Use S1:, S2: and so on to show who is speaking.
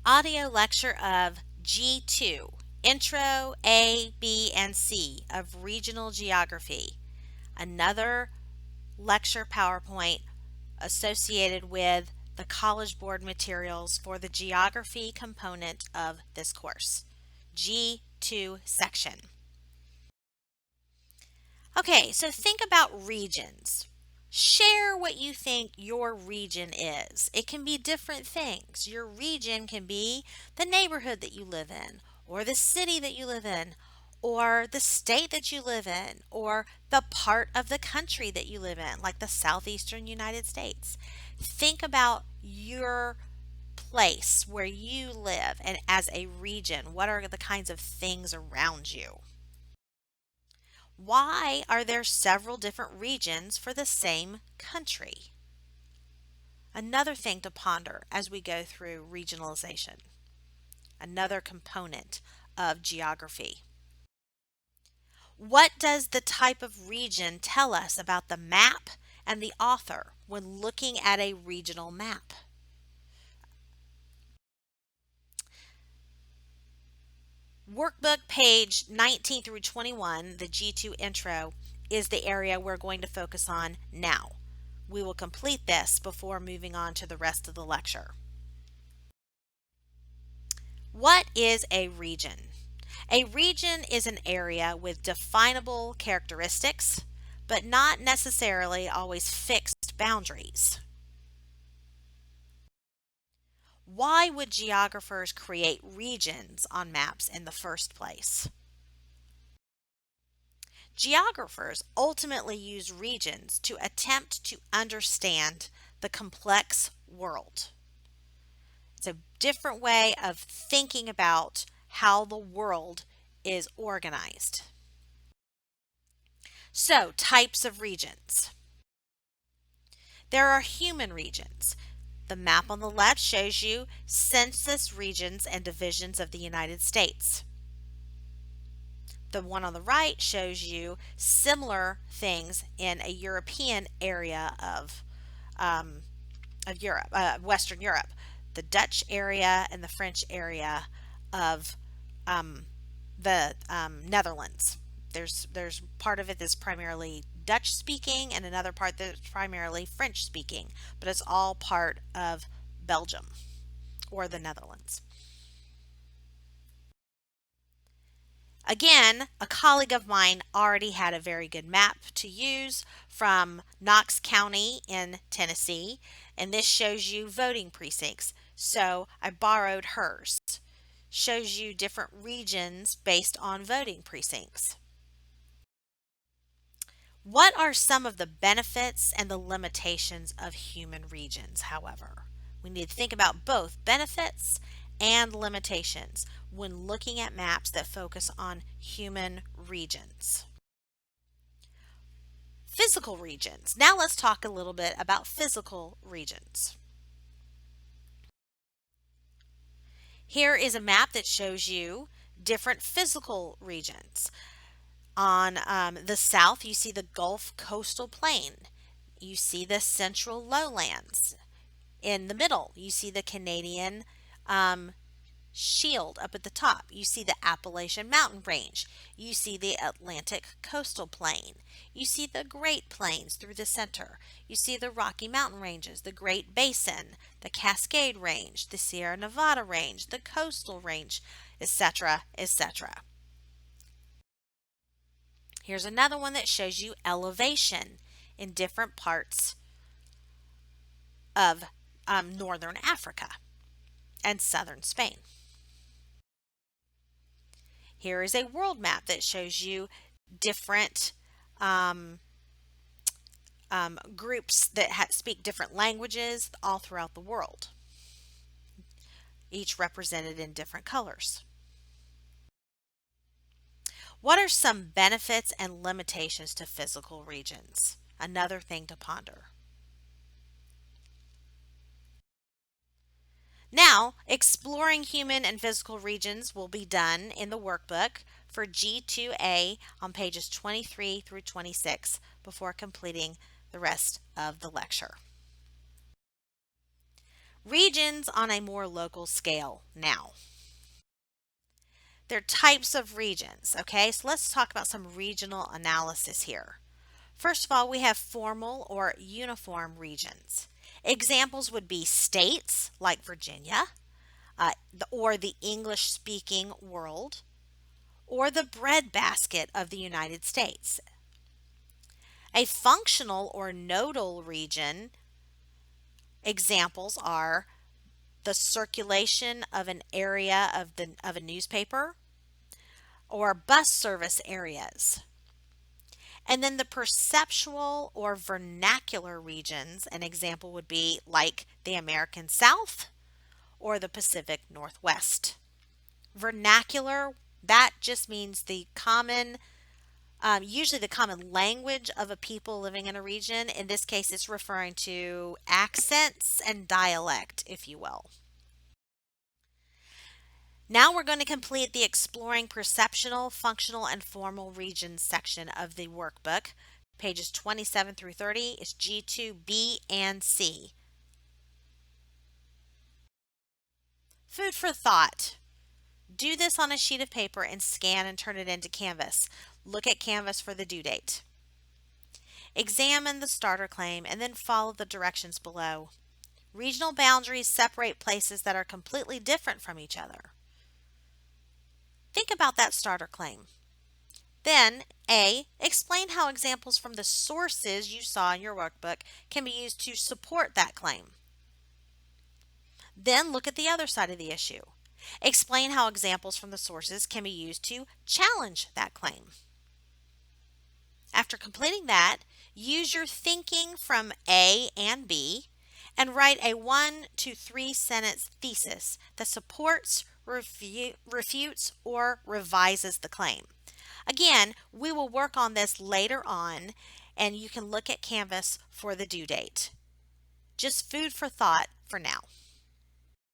S1: Audio lecture of G2, Intro A, B, and C of Regional Geography. Another lecture PowerPoint associated with the College Board materials for the geography component of this course. G2 section. Okay, so think about regions. Share what you think your region is. It can be different things. Your region can be the neighborhood that you live in, or the city that you live in, or the state that you live in, or the part of the country that you live in, like the southeastern United States. Think about your place where you live and as a region, what are the kinds of things around you? Why are there several different regions for the same country? Another thing to ponder as we go through regionalization. Another component of geography. What does the type of region tell us about the map and the author when looking at a regional map? Workbook page 19 through 21, the G2 intro, is the area we're going to focus on now. We will complete this before moving on to the rest of the lecture. What is a region? A region is an area with definable characteristics, but not necessarily always fixed boundaries. Why would geographers create regions on maps in the first place? Geographers ultimately use regions to attempt to understand the complex world. It's a different way of thinking about how the world is organized. So, types of regions. There are human regions. The map on the left shows you census regions and divisions of the United States. The one on the right shows you similar things in a European area of Europe, Western Europe, the Dutch area and the French area of the Netherlands. There's part of it that's primarily Dutch speaking and another part that's primarily French speaking, but it's all part of Belgium or the Netherlands. Again, a colleague of mine already had a very good map to use from Knox County in Tennessee, and this shows you voting precincts. So I borrowed hers. Shows you different regions based on voting precincts. What are some of the benefits and the limitations of human regions, however? We need to think about both benefits and limitations when looking at maps that focus on human regions. Physical regions. Now let's talk a little bit about physical regions. Here is a map that shows you different physical regions. On the south, you see the Gulf Coastal Plain. You see the Central Lowlands. In the middle, you see the Canadian Shield up at the top. You see the Appalachian Mountain Range. You see the Atlantic Coastal Plain. You see the Great Plains through the center. You see the Rocky Mountain Ranges, the Great Basin, the Cascade Range, the Sierra Nevada Range, the Coastal Range, etc., etc. Here's another one that shows you elevation in different parts of northern Africa and southern Spain. Here is a world map that shows you different groups that speak different languages all throughout the world, each represented in different colors. What are some benefits and limitations to physical regions? Another thing to ponder. Now, exploring human and physical regions will be done in the workbook for G2A on pages 23 through 26 before completing the rest of the lecture. Regions on a more local scale now. There are types of regions, okay? So let's talk about some regional analysis here. First of all, we have formal or uniform regions. Examples would be states like Virginia, or the English speaking world, or the breadbasket of the United States. A functional or nodal region examples are the circulation of an area of a newspaper or bus service areas. And then the perceptual or vernacular regions, an example would be like the American South or the Pacific Northwest. Vernacular, that just means the common, usually the common language of a people living in a region. In this case, it's referring to accents and dialect, if you will. Now we're going to complete the Exploring Perceptual, Functional, and Formal Regions section of the workbook. Pages 27 through 30 is G2, B, and C. Food for thought. Do this on a sheet of paper and scan and turn it into Canvas. Look at Canvas for the due date. Examine the starter claim and then follow the directions below. Regional boundaries separate places that are completely different from each other. Think about that starter claim. Then, A, explain how examples from the sources you saw in your workbook can be used to support that claim. Then look at the other side of the issue. Explain how examples from the sources can be used to challenge that claim. After completing that, use your thinking from A and B and write a 1 to 3 sentence thesis that supports, refutes, or revises the claim. Again, we will work on this later on, and you can look at Canvas for the due date. Just food for thought for now.